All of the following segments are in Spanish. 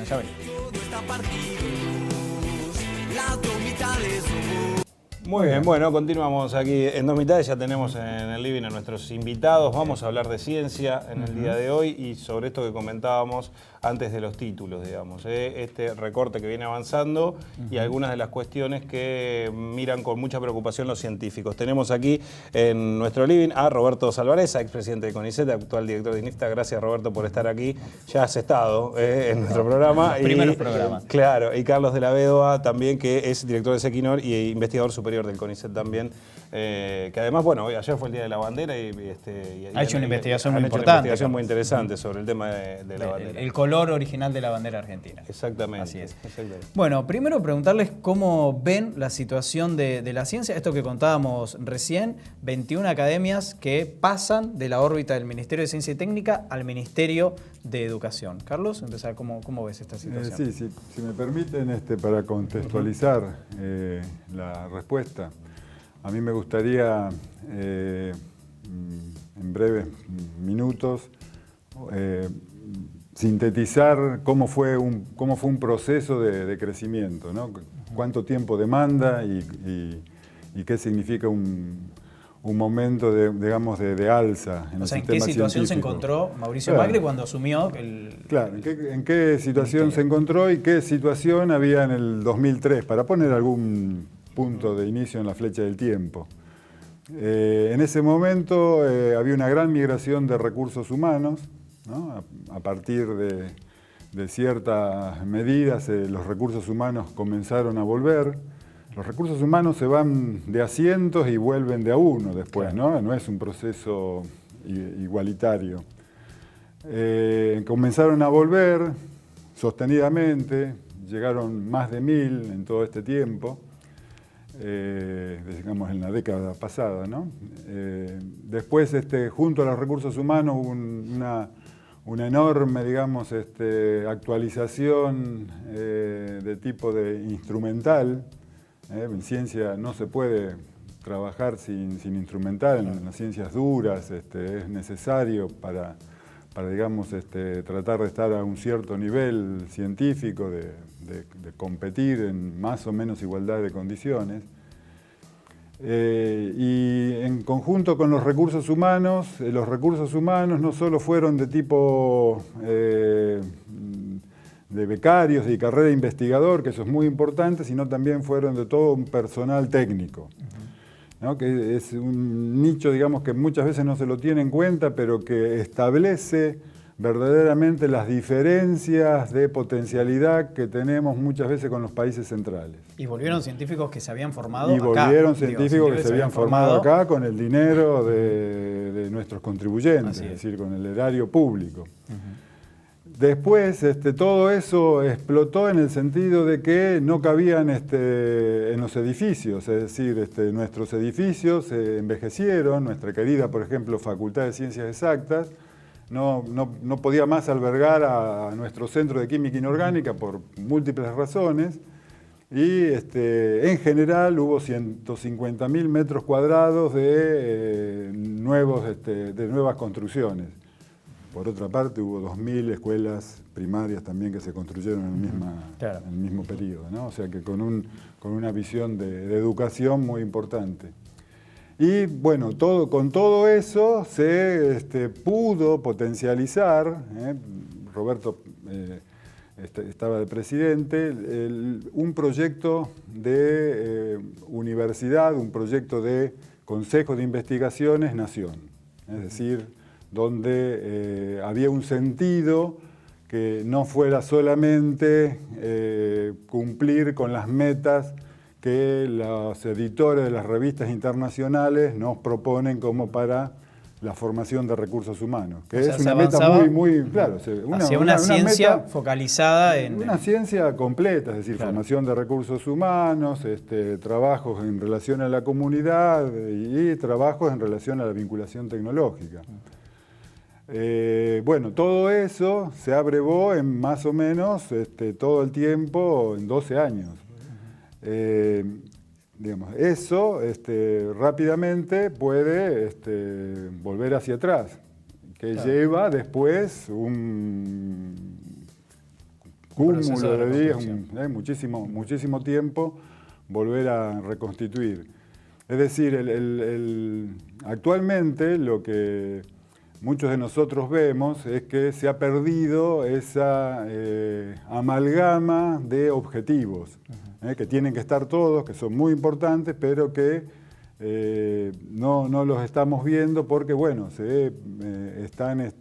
Ya venimos. Muy bien, bueno, continuamos aquí en Dos Mitades. Ya tenemos en el living a nuestros invitados. Vamos a hablar de ciencia en el día de hoy y sobre esto que comentábamos antes de los títulos, digamos. Este recorte que viene avanzando y algunas de las cuestiones que miran con mucha preocupación los científicos. Tenemos aquí en nuestro living a Roberto Salvarezza, expresidente de CONICET, actual director de INIFTA. Gracias, Roberto, por estar aquí. Ya has estado en nuestro programa. Los primeros programas. Claro, y Carlos de la Vedova también, que es director de Sequinor y investigador superior del CONICET también, que además, bueno, ayer fue el Día de la Bandera y ha hecho una investigación muy importante. Una investigación muy interesante sobre el tema de la bandera. El color original de la bandera argentina. Exactamente. Así es. Exactamente. Bueno, primero preguntarles cómo ven la situación de la ciencia. Esto que contábamos recién, 21 academias que pasan de la órbita del Ministerio de Ciencia y Técnica al Ministerio de Educación. Carlos, empezar, ¿cómo ves esta situación? Sí, si me permiten, para contextualizar la respuesta, a mí me gustaría, en breves minutos, sintetizar cómo fue un proceso de crecimiento, ¿no? Cuánto tiempo demanda y qué significa un momento de alza en el sistema científico. O sea, ¿en qué situación se encontró Mauricio Macri cuando asumió el... Claro, ¿en qué situación se encontró y qué situación había en el 2003? Para poner algún punto de inicio en la flecha del tiempo. En ese momento había una gran migración de recursos humanos, ¿no? A partir de ciertas medidas, los recursos humanos comenzaron a volver. Los recursos humanos se van de a cientos y vuelven de a uno después, ¿no? No es un proceso igualitario. Comenzaron a volver sostenidamente, llegaron más de 1000 en todo este tiempo, digamos en la década pasada, ¿no? Después, junto a los recursos humanos, hubo una enorme, digamos, actualización de tipo de instrumental. En ciencia no se puede trabajar sin instrumental, en las ciencias duras es necesario para digamos, tratar de estar a un cierto nivel científico, de competir en más o menos igualdad de condiciones. Y en conjunto con los recursos humanos no solo fueron de tipo de becarios y carrera de investigador, que eso es muy importante, sino también fueron de todo un personal técnico, ¿no? Que es un nicho, digamos, que muchas veces no se lo tiene en cuenta, pero que establece verdaderamente las diferencias de potencialidad que tenemos muchas veces con los países centrales. Y volvieron científicos que se habían formado acá. Y volvieron científicos que se habían formado acá con el dinero de nuestros contribuyentes, es decir, con el erario público. Después, todo eso explotó en el sentido de que no cabían en los edificios, es decir, nuestros edificios se envejecieron. Nuestra querida, por ejemplo, Facultad de Ciencias Exactas no podía más albergar a nuestro centro de química inorgánica por múltiples razones, y en general hubo 150.000 metros cuadrados de nuevas construcciones. Por otra parte, hubo 2000 escuelas primarias también que se construyeron en el mismo periodo, ¿no? O sea que con una visión de educación muy importante. Y bueno, con todo eso se pudo potencializar, Roberto estaba de presidente, un proyecto de universidad, un proyecto de Consejo de Investigaciones Nación, es decir, donde había un sentido que no fuera solamente cumplir con las metas que los editores de las revistas internacionales nos proponen como para la formación de recursos humanos, que es una meta muy claro. Hacia una ciencia meta focalizada en... Una ciencia completa, es decir, formación de recursos humanos, trabajos en relación a la comunidad y trabajos en relación a la vinculación tecnológica. Bueno, todo eso se abrevó en más o menos todo el tiempo, en 12 años. Digamos, eso rápidamente puede volver hacia atrás, que lleva después cúmulo de días, muchísimo tiempo, volver a reconstituir. Es decir, actualmente lo que muchos de nosotros vemos es que se ha perdido esa amalgama de objetivos, que tienen que estar todos, que son muy importantes, pero que no los estamos viendo porque, bueno, están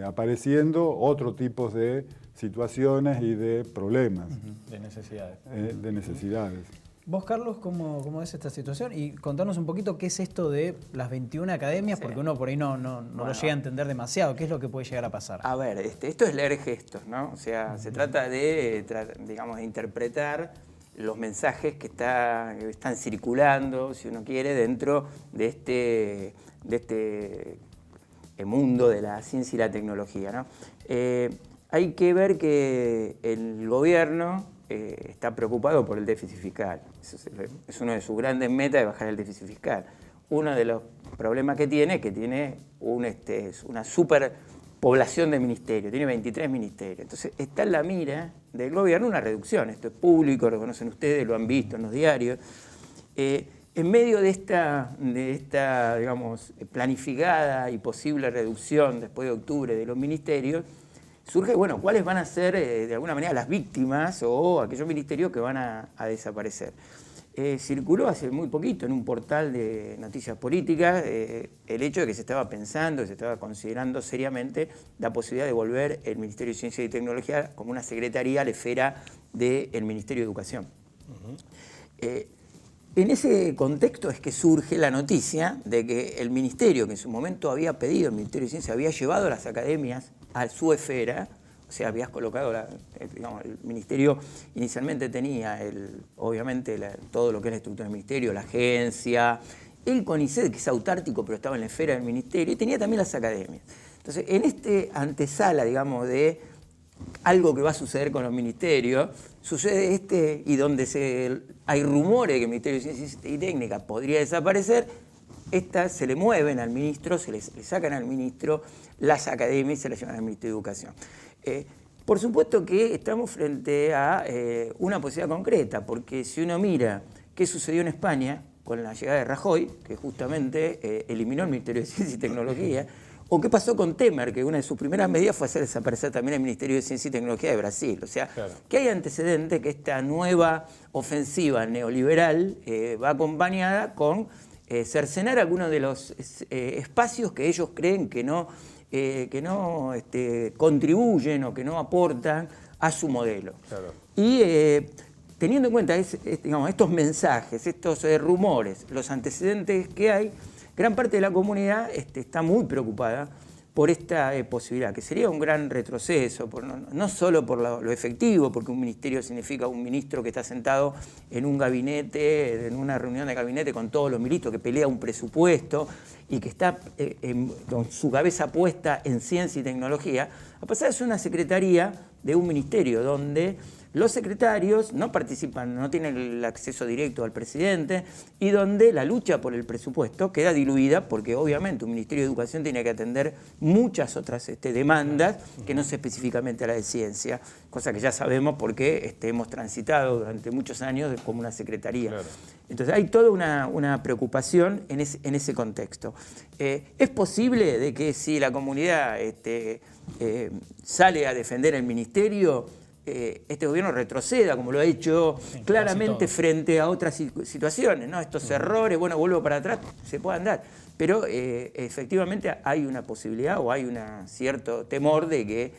apareciendo otros tipos de situaciones y de problemas. De necesidades. De necesidades. Vos, Carlos, ¿cómo ves esta situación? Y contanos un poquito qué es esto de las 21 academias, porque uno por ahí no lo llega a entender demasiado. ¿Qué es lo que puede llegar a pasar? A ver, esto es leer gestos, ¿no? O sea, se trata de, digamos, de interpretar los mensajes que están circulando, si uno quiere, dentro de este mundo de la ciencia y la tecnología, ¿no? Hay que ver que el gobierno está preocupado por el déficit fiscal. Es uno de sus grandes metas de bajar el déficit fiscal. Uno de los problemas que tiene es que tiene una superpoblación de ministerios, tiene 23 ministerios. Entonces está en la mira del gobierno una reducción. Esto es público, lo conocen ustedes, lo han visto en los diarios. En medio de esta, digamos, planificada y posible reducción después de octubre de los ministerios, surge, bueno, cuáles van a ser, de alguna manera, las víctimas o aquellos ministerios que van a desaparecer. Circuló hace muy poquito en un portal de noticias políticas el hecho de que se estaba pensando, se estaba considerando seriamente la posibilidad de volver el Ministerio de Ciencia y Tecnología como una secretaría a la esfera del Ministerio de Educación. En ese contexto es que surge la noticia de que el ministerio, que en su momento había pedido, el Ministerio de Ciencia, había llevado a las academias a su esfera, o sea, habías colocado, digamos, el ministerio inicialmente tenía, obviamente, todo lo que es la estructura del ministerio, la agencia, el CONICET, que es autártico, pero estaba en la esfera del ministerio, y tenía también las academias. Entonces, en este antesala, digamos, de algo que va a suceder con los ministerios, sucede y donde hay rumores de que el Ministerio de Ciencia y Técnica podría desaparecer, se le mueven al ministro, le sacan al ministro las academias y se las llevan al Ministerio de Educación. Por supuesto que estamos frente a una posibilidad concreta, porque si uno mira qué sucedió en España con la llegada de Rajoy, que justamente eliminó el Ministerio de Ciencia y Tecnología, o qué pasó con Temer, que una de sus primeras medidas fue hacer desaparecer también el Ministerio de Ciencia y Tecnología de Brasil. O sea, claro, que hay antecedentes que esta nueva ofensiva neoliberal va acompañada con cercenar algunos de los espacios que ellos creen que no contribuyen o que no aportan a su modelo. Claro. Y teniendo en cuenta digamos, estos mensajes, estos rumores, los antecedentes que hay, gran parte de la comunidad está muy preocupada por esta posibilidad, que sería un gran retroceso, no solo por lo efectivo, porque un ministerio significa un ministro que está sentado en un gabinete, en una reunión de gabinete con todos los ministros, que pelea un presupuesto y que está con su cabeza puesta en ciencia y tecnología, a pasar a ser una secretaría de un ministerio donde los secretarios no participan, no tienen el acceso directo al presidente y donde la lucha por el presupuesto queda diluida porque obviamente un Ministerio de Educación tiene que atender muchas otras demandas que no sé específicamente a la de ciencia, cosa que ya sabemos porque hemos transitado durante muchos años como una secretaría. Claro. Entonces hay toda una preocupación en ese contexto. ¿Es posible de que si la comunidad sale a defender el ministerio, este gobierno retroceda, como lo ha hecho claramente frente a otras situaciones, ¿no? Estos errores, bueno, vuelvo para atrás, se puedan dar. Pero efectivamente hay una posibilidad o hay un cierto temor de que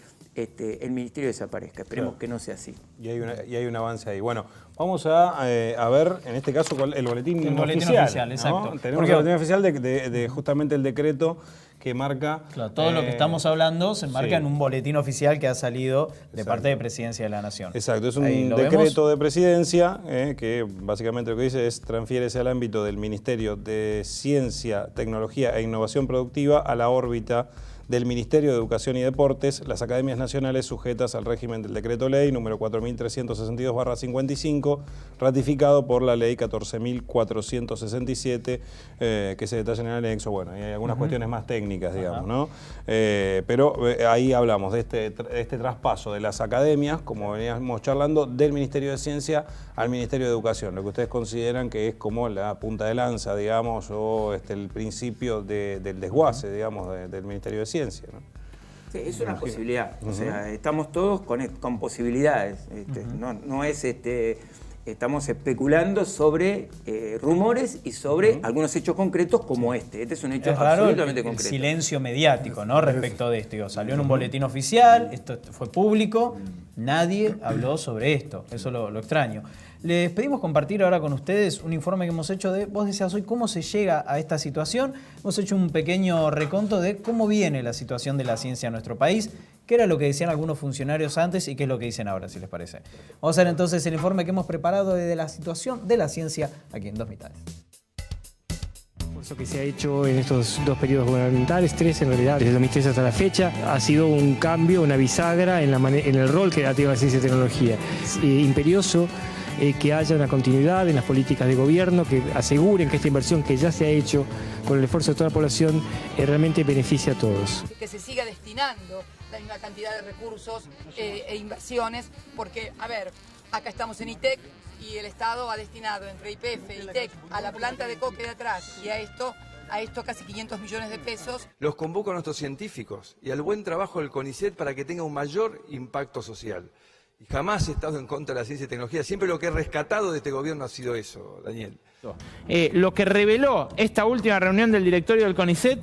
el ministerio desaparezca. Esperemos que no sea así. Y hay un avance ahí. Bueno, vamos a ver, en este caso, el boletín oficial, ¿no? Exacto. Tenemos el boletín oficial de justamente el decreto que marca... Claro, todo lo que estamos hablando se enmarca en un boletín oficial que ha salido de parte de Presidencia de la Nación. Exacto, es un decreto de Presidencia que básicamente lo que dice es transfiérese al ámbito del Ministerio de Ciencia, Tecnología e Innovación Productiva a la órbita del Ministerio de Educación y Deportes, las academias nacionales sujetas al régimen del Decreto Ley número 4362/55, ratificado por la Ley 14.467, que se detalla en el anexo. Bueno, hay algunas cuestiones más técnicas, digamos, ¿no? Pero ahí hablamos de este traspaso de las academias, como veníamos charlando, del Ministerio de Ciencia al Ministerio de Educación, lo que ustedes consideran que es como la punta de lanza, digamos, o el principio del desguace, digamos, del Ministerio de Ciencia, ¿no? Sí, es una posibilidad. O sea, estamos todos con posibilidades. No es estamos especulando sobre rumores y sobre algunos hechos concretos como este. Este es un hecho absolutamente concreto. El silencio mediático, ¿no? Respecto de esto. Salió en un boletín oficial, esto fue público, nadie habló sobre esto. Eso es lo extraño. Les pedimos compartir ahora con ustedes un informe que hemos hecho vos decías hoy, cómo se llega a esta situación. Hemos hecho un pequeño reconto de cómo viene la situación de la ciencia en nuestro país, qué era lo que decían algunos funcionarios antes y qué es lo que dicen ahora, si les parece. Vamos a ver entonces el informe que hemos preparado de la situación de la ciencia aquí en Dos Mitades. Eso que se ha hecho en estos 2 periodos gubernamentales, 3 en realidad, desde el 2013 hasta la fecha, ha sido un cambio, una bisagra en el rol que ha tenido la ciencia y tecnología. Es imperioso que haya una continuidad en las políticas de gobierno, que aseguren que esta inversión que ya se ha hecho con el esfuerzo de toda la población realmente beneficie a todos. Que se siga destinando la misma cantidad de recursos e inversiones, porque, a ver, acá estamos en ITEC y el Estado ha destinado entre YPF e ITEC a la planta de coque de atrás y a esto casi 500 millones de pesos. Los convoco a nuestros científicos y al buen trabajo del CONICET para que tenga un mayor impacto social. Y jamás he estado en contra de la ciencia y tecnología. Siempre lo que he rescatado de este gobierno ha sido eso, Daniel. Lo que reveló esta última reunión del directorio del CONICET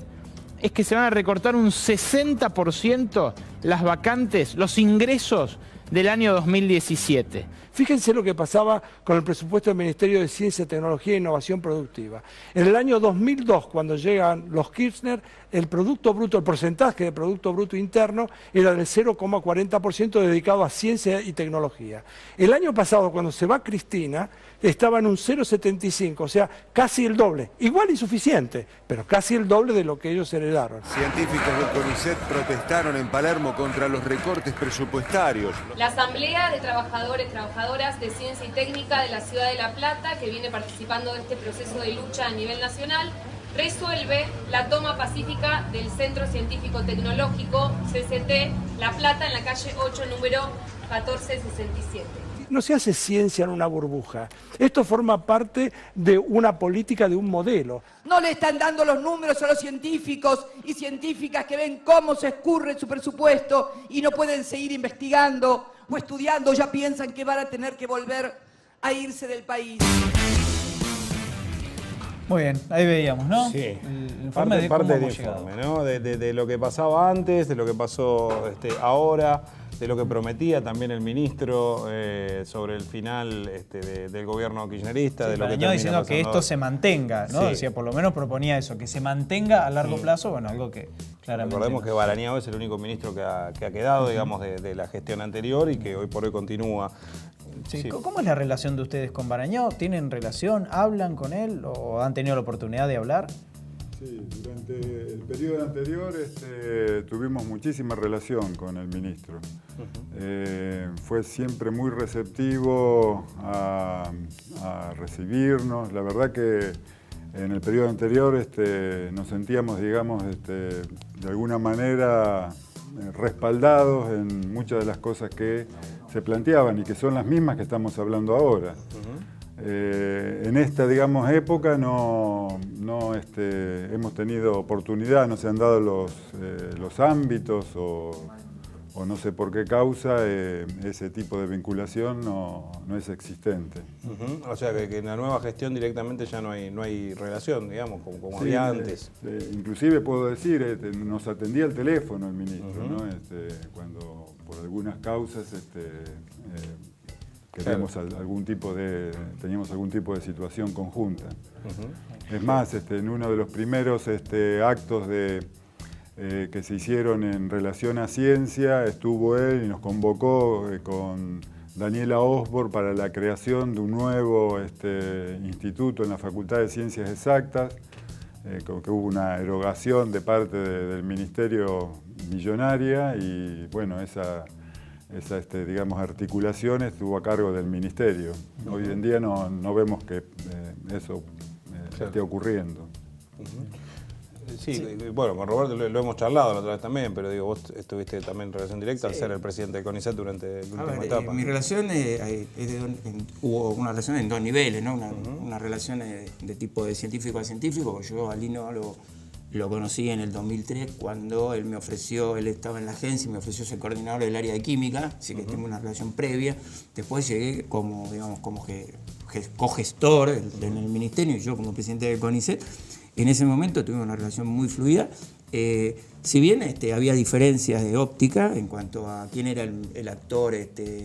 es que se van a recortar un 60% las vacantes, los ingresos del año 2017. Fíjense lo que pasaba con el presupuesto del Ministerio de Ciencia, Tecnología e Innovación Productiva. En el año 2002, cuando llegan los Kirchner, el Producto Bruto, el porcentaje de Producto Bruto Interno era del 0,40% dedicado a ciencia y tecnología. El año pasado, cuando se va Cristina, estaba en un 0,75, o sea, casi el doble. Igual insuficiente, pero casi el doble de lo que ellos heredaron. Científicos del CONICET protestaron en Palermo contra los recortes presupuestarios. La Asamblea de Trabajadores y Trabajadoras de Ciencia y Técnica de la Ciudad de La Plata, que viene participando de este proceso de lucha a nivel nacional, resuelve la toma pacífica del Centro Científico Tecnológico, CCT, La Plata, en la calle 8, número 1467. No se hace ciencia en una burbuja. Esto forma parte de una política, de un modelo. No le están dando los números a los científicos y científicas que ven cómo se escurre su presupuesto y no pueden seguir investigando o estudiando, ya piensan que van a tener que volver a irse del país. Muy bien, ahí veíamos, ¿no? Sí, el parte de cómo del hemos llegado. informe, ¿no? De lo que pasaba antes, de lo que pasó ahora, de lo que prometía también el ministro sobre el final del gobierno kirchnerista. Sí, de lo que terminó diciendo pasando. que esto se mantenga, ¿no? Sí. Decía, por lo menos proponía eso, que se mantenga a largo plazo, bueno, algo que claramente... Recordemos no. que Barañao es el único ministro que ha quedado, digamos, de la gestión anterior y que hoy por hoy continúa. Sí. ¿Cómo es la relación de ustedes con Barañao? ¿Tienen relación? ¿Hablan con él? ¿O han tenido la oportunidad de hablar? Sí, durante el periodo anterior tuvimos muchísima relación con el ministro. Fue siempre muy receptivo a recibirnos. La verdad que en el periodo anterior nos sentíamos, digamos, de alguna manera respaldados en muchas de las cosas que se planteaban y que son las mismas que estamos hablando ahora. En esta, digamos, época no hemos tenido oportunidad, no se han dado los ámbitos o no sé por qué causa ese tipo de vinculación no es existente. O sea que en la nueva gestión directamente ya no hay relación, digamos, como había antes. Inclusive puedo decir, nos atendía el teléfono el ministro, ¿no? Cuando por algunas causas teníamos algún tipo de situación conjunta. Es más, en uno de los primeros actos que se hicieron en relación a ciencia, estuvo él y nos convocó con Daniela Osborne para la creación de un nuevo instituto en la Facultad de Ciencias Exactas, como que hubo una erogación de parte del Ministerio millonaria y bueno, esa digamos, articulación estuvo a cargo del Ministerio. Hoy en día no vemos que eso esté ocurriendo. Sí, bueno, con Roberto lo hemos charlado la otra vez también, pero digo, vos estuviste también en relación directa al ser el presidente de CONICET durante la última etapa. Mi relación hubo una relación en dos niveles, ¿no? Una relación de tipo de científico a científico. Yo a Lino lo conocí en el 2003 cuando él estaba en la agencia y me ofreció ser coordinador del área de química, así que tengo una relación previa. Después llegué como cogestor en el ministerio y yo como presidente de CONICET. En ese momento tuvimos una relación muy fluida. Si bien había diferencias de óptica en cuanto a quién era el actor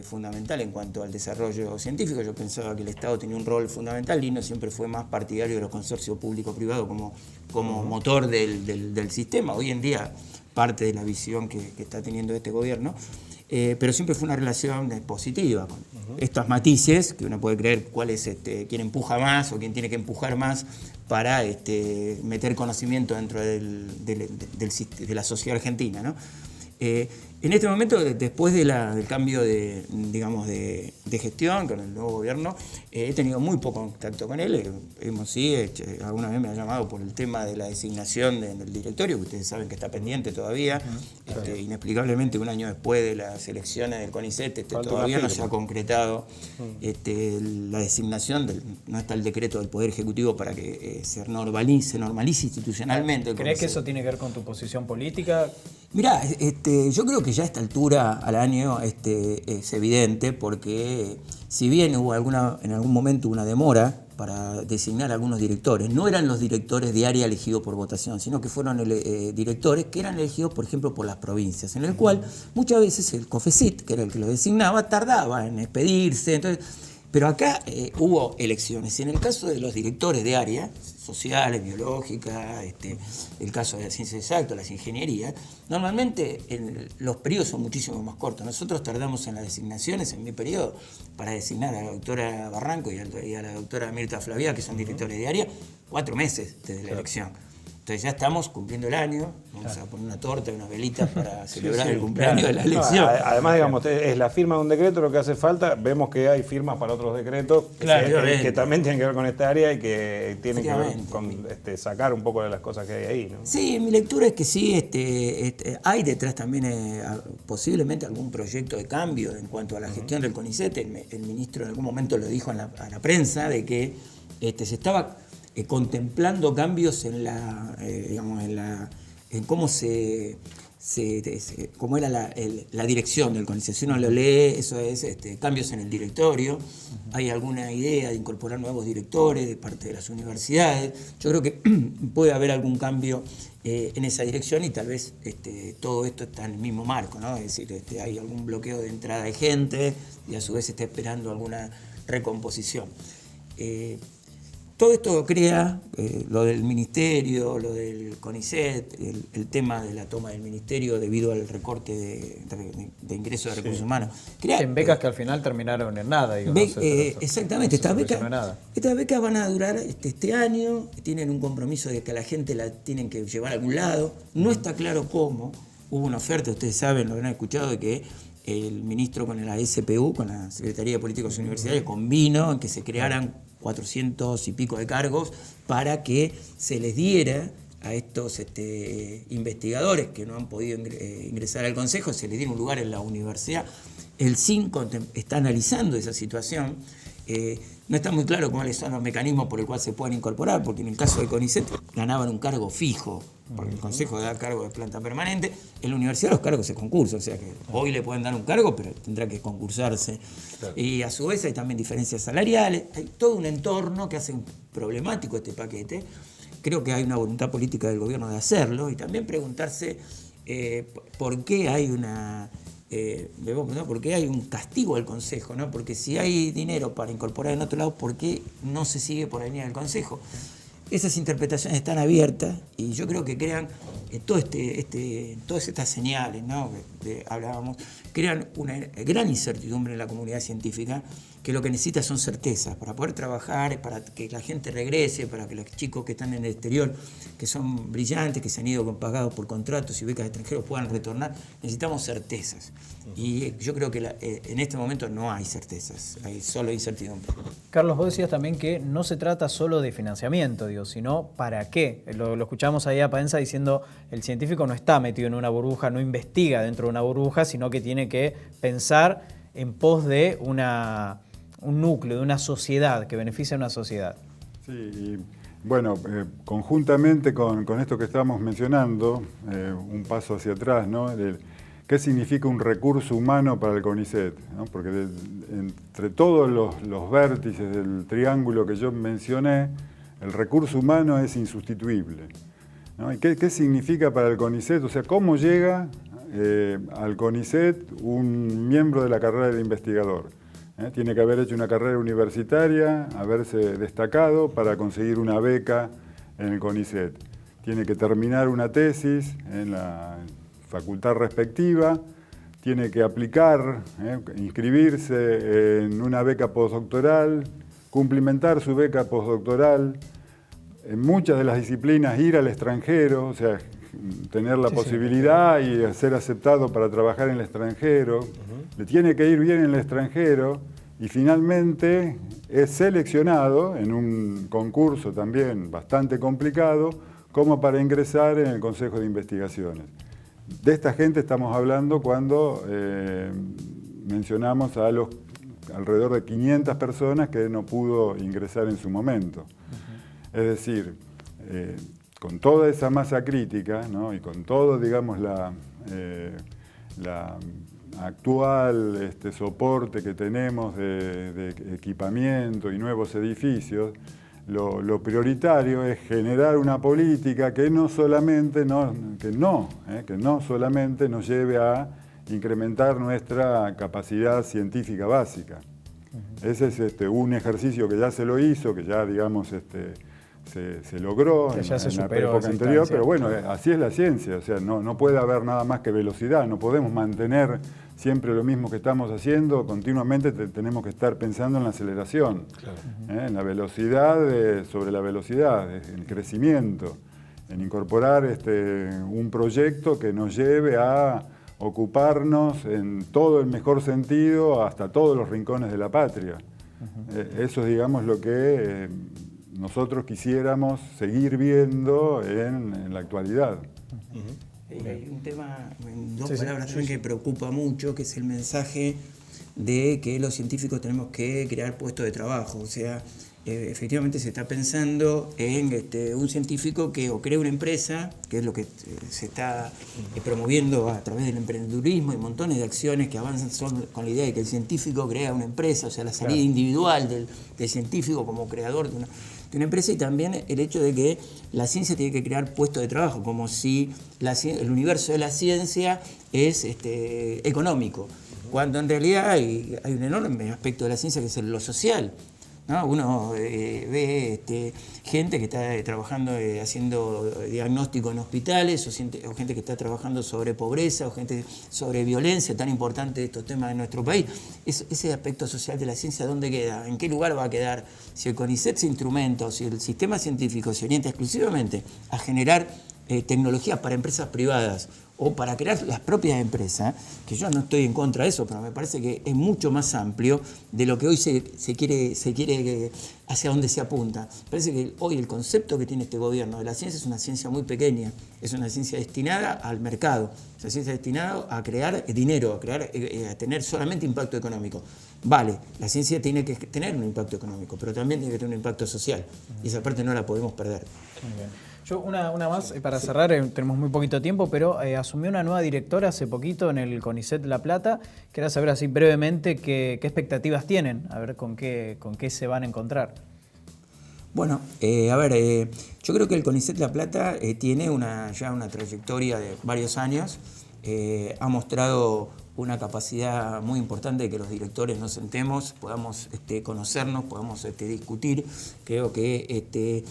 fundamental en cuanto al desarrollo científico, yo pensaba que el Estado tenía un rol fundamental. Lino siempre fue más partidario de los consorcios público-privado como motor del sistema. Hoy en día, parte de la visión que está teniendo este gobierno, pero siempre fue una relación positiva, con estos matices que uno puede creer cuál es quién empuja más o quién tiene que empujar más para meter conocimiento dentro de la sociedad argentina, ¿no? En este momento, después del cambio de gestión con el nuevo gobierno, he tenido muy poco contacto con él. Alguna vez me ha llamado por el tema de la designación del directorio, que ustedes saben que está pendiente todavía. Inexplicablemente, un año después de las elecciones del CONICET, todavía no se ha concretado la designación, no está el decreto del Poder Ejecutivo para que se normalice institucionalmente. ¿Crees que eso tiene que ver con tu posición política? Mirá, yo creo que ya a esta altura al año es evidente, porque si bien hubo en algún momento una demora para designar algunos directores, no eran los directores de área elegidos por votación, sino que fueron directores que eran elegidos, por ejemplo, por las provincias, en el cual muchas veces el COFECIT, que era el que lo designaba, tardaba en expedirse. Entonces, pero acá hubo elecciones. Y en el caso de los directores de área, sociales, biológicas, el caso de las ciencias exactas, las ingenierías, normalmente los periodos son muchísimo más cortos. Nosotros tardamos en las designaciones, en mi periodo, para designar a la doctora Barranco y a la doctora Mirta Flavia, que son directores de área, 4 meses desde la elección. Entonces ya estamos cumpliendo el año, vamos a poner una torta y unas velitas para celebrar el cumpleaños de la elección. Además, digamos, es la firma de un decreto lo que hace falta. Vemos que hay firmas para otros decretos que también tienen que ver con esta área y que tienen que ver con sacar un poco de las cosas que hay ahí, ¿no? Sí, mi lectura es que sí, hay detrás también posiblemente algún proyecto de cambio en cuanto a la gestión del CONICET. El ministro en algún momento lo dijo a la prensa de que se estaba contemplando cambios en cómo cómo era la dirección del CONICET. Si uno lo lee, eso es cambios en el directorio. Hay alguna idea de incorporar nuevos directores de parte de las universidades. Yo creo que puede haber algún cambio en esa dirección y tal vez todo esto está en el mismo marco, ¿no? Es decir, hay algún bloqueo de entrada de gente y a su vez se está esperando alguna recomposición. Todo esto crea lo del ministerio, lo del CONICET, el tema de la toma del ministerio debido al recorte de ingresos de recursos humanos. En becas que al final terminaron en nada. Digo, exactamente, estas becas van a durar este año, tienen un compromiso de que a la gente la tienen que llevar a algún lado. No está claro cómo. Hubo una oferta, ustedes saben, lo habrán escuchado, de que el ministro con la SPU, con la Secretaría de Políticas Universitarias, convino en que se crearan 400 y pico de cargos para que se les diera a estos investigadores que no han podido ingresar al Consejo, se les diera un lugar en la universidad. El CINCO está analizando esa situación. No está muy claro cuáles son los mecanismos por el cual se pueden incorporar, porque en el caso de CONICET ganaban un cargo fijo, porque el Consejo da cargo de planta permanente. En la universidad los cargos se concursan, o sea que hoy le pueden dar un cargo, pero tendrá que concursarse. Claro. Y a su vez hay también diferencias salariales, hay todo un entorno que hace problemático este paquete. Creo que hay una voluntad política del gobierno de hacerlo y también preguntarse por qué hay ¿por qué hay un castigo al Consejo? ¿No? Porque si hay dinero para incorporar en otro lado, ¿por qué no se sigue por la línea del Consejo? Esas interpretaciones están abiertas y yo creo que crean todas estas señales, ¿no?, que hablábamos, crean una gran incertidumbre en la comunidad científica, que lo que necesita son certezas para poder trabajar, para que la gente regrese, para que los chicos que están en el exterior, que son brillantes, que se han ido pagados por contratos y becas extranjeros, puedan retornar. Necesitamos certezas. Y yo creo que en este momento no hay certezas, hay solo incertidumbre. Carlos, vos decías también que no se trata solo de financiamiento, digo, sino para qué. Lo escuchamos ahí a Paenza diciendo el científico no está metido en una burbuja, no investiga dentro de una burbuja, sino que tiene que pensar en pos de un núcleo, de una sociedad, que beneficia a una sociedad. Sí, y bueno, conjuntamente con esto que estábamos mencionando, un paso hacia atrás, ¿no? ¿Qué significa un recurso humano para el CONICET? ¿No? Porque entre todos los vértices del triángulo que yo mencioné, el recurso humano es insustituible, ¿no? ¿Y qué significa para el CONICET? O sea, ¿cómo llega al CONICET un miembro de la carrera de investigador? Tiene que haber hecho una carrera universitaria, haberse destacado para conseguir una beca en el CONICET. Tiene que terminar una tesis en la facultad respectiva, tiene que aplicar, inscribirse en una beca postdoctoral, cumplimentar su beca postdoctoral, en muchas de las disciplinas ir al extranjero, o sea, tener la posibilidad y ser aceptado para trabajar en el extranjero, le tiene que ir bien en el extranjero y finalmente es seleccionado en un concurso también bastante complicado como para ingresar en el Consejo de Investigaciones. De esta gente estamos hablando cuando mencionamos a los alrededor de 500 personas que no pudo ingresar en su momento. Es decir, con toda esa masa crítica, ¿no?, y con todo, digamos, la actual soporte que tenemos de equipamiento y nuevos edificios, lo prioritario es generar una política que no solamente nos lleve a incrementar nuestra capacidad científica básica. Ese es un ejercicio que ya se lo hizo, que ya, digamos, se logró en la época anterior, pero bueno, así es la ciencia, o sea, no puede haber nada más que velocidad, no podemos mantener siempre lo mismo que estamos haciendo, continuamente tenemos que estar pensando en la aceleración, en la velocidad sobre la velocidad, en el crecimiento, en incorporar un proyecto que nos lleve a ocuparnos en todo el mejor sentido hasta todos los rincones de la patria. Eso es, digamos, lo que nosotros quisiéramos seguir viendo en la actualidad. Hay un tema, en dos palabras, que preocupa mucho, que es el mensaje de que los científicos tenemos que crear puestos de trabajo. O sea, efectivamente se está pensando en un científico que o crea una empresa, que es lo que se está promoviendo a través del emprendedurismo y montones de acciones que avanzan con la idea de que el científico crea una empresa, o sea, la salida individual del científico como creador de una empresa, y también el hecho de que la ciencia tiene que crear puestos de trabajo, como si el universo de la ciencia es económico, cuando en realidad hay un enorme aspecto de la ciencia que es lo social, ¿no? Uno ve gente que está trabajando haciendo diagnóstico en hospitales, o gente que está trabajando sobre pobreza, o gente sobre violencia, tan importante estos temas en nuestro país. Ese aspecto social de la ciencia, ¿dónde queda? ¿En qué lugar va a quedar? Si el CONICET se instrumenta, o si el sistema científico se orienta exclusivamente a generar tecnologías para empresas privadas o para crear las propias empresas, que yo no estoy en contra de eso, pero me parece que es mucho más amplio de lo que hoy se quiere hacia dónde se apunta. Parece que hoy el concepto que tiene este gobierno de la ciencia es una ciencia muy pequeña, es una ciencia destinada al mercado, es una ciencia destinada a crear dinero, a tener solamente impacto económico. Vale, la ciencia tiene que tener un impacto económico, pero también tiene que tener un impacto social, y esa parte no la podemos perder. Muy bien. Yo una más, para cerrar, tenemos muy poquito tiempo, pero asumió una nueva directora hace poquito en el CONICET La Plata. Quería saber así brevemente qué expectativas tienen, a ver con qué se van a encontrar. Bueno, yo creo que el CONICET La Plata tiene ya una trayectoria de varios años, ha mostrado una capacidad muy importante de que los directores nos sentemos, podamos conocernos, podamos discutir. Creo que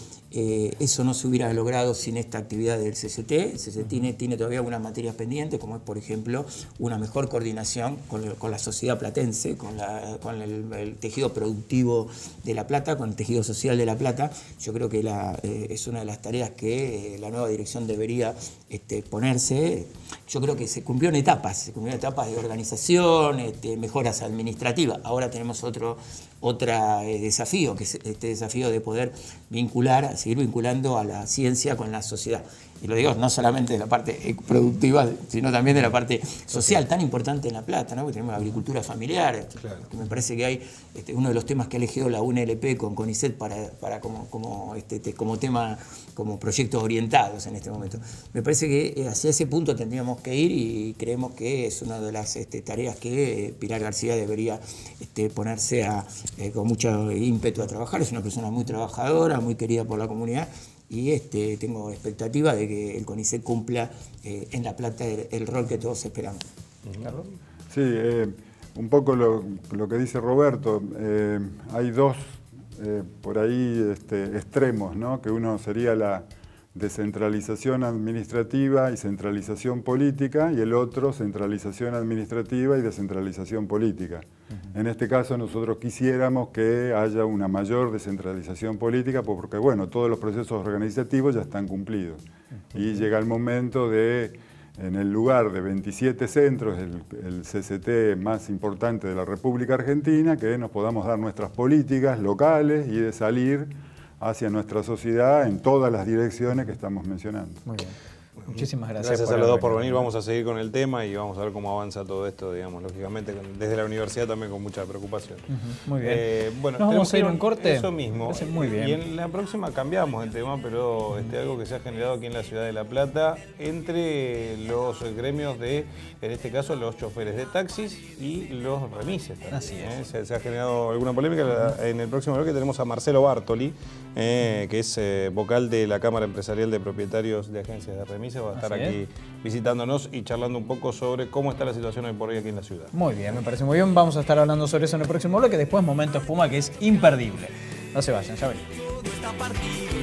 eso no se hubiera logrado sin esta actividad del CCT. El CCT tiene todavía algunas materias pendientes, como es, por ejemplo, una mejor coordinación con la sociedad platense, con el tejido productivo de La Plata, con el tejido social de La Plata. Yo creo que es una de las tareas que la nueva dirección debería ponerse. Yo creo que se cumplió en etapas de organización, mejoras administrativas. Ahora tenemos otro desafío, que es este desafío de poder seguir vinculando a la ciencia con la sociedad. Y lo digo no solamente de la parte productiva, sino también de la parte social, tan importante en La Plata, ¿no? Porque tenemos la agricultura familiar, claro. Que me parece que hay uno de los temas que ha elegido la UNLP con CONICET para como tema, como proyectos orientados en este momento. Me parece que hacia ese punto tendríamos que ir y creemos que es una de las tareas que Pilar García debería ponerse con mucho ímpetu a trabajar. Es una persona muy trabajadora, muy querida por la comunidad. Y tengo expectativa de que el CONICET cumpla en La Plata el rol que todos esperamos. Sí, un poco lo que dice Roberto. Hay dos por ahí extremos, ¿no? Que uno sería la descentralización administrativa y centralización política, y el otro centralización administrativa y descentralización política. En este caso nosotros quisiéramos que haya una mayor descentralización política porque, bueno, todos los procesos organizativos ya están cumplidos. Y llega el momento de, en el lugar de 27 centros, el CCT más importante de la República Argentina, que nos podamos dar nuestras políticas locales y de salir hacia nuestra sociedad en todas las direcciones que estamos mencionando. Muy bien. Muchísimas gracias. Gracias a los dos por venir. Vamos a seguir con el tema y vamos a ver cómo avanza todo esto, digamos, lógicamente, desde la universidad también con mucha preocupación. Muy bien. Bueno, ¿nos vamos a ir a un corte? Eso mismo. Muy bien. Y en la próxima cambiamos el tema, pero algo que se ha generado aquí en la ciudad de La Plata entre los gremios de, en este caso, los choferes de taxis y los remises. Así es. Se ha generado alguna polémica. En el próximo bloque tenemos a Marcelo Bartoli, que es vocal de la Cámara Empresarial de Propietarios de Agencias de Remises. Va a estar aquí visitándonos y charlando un poco sobre cómo está la situación hoy por hoy aquí en la ciudad. Muy bien, me parece muy bien. Vamos a estar hablando sobre eso en el próximo bloque. Después Momento Espuma, que es imperdible. No se vayan, ya venimos.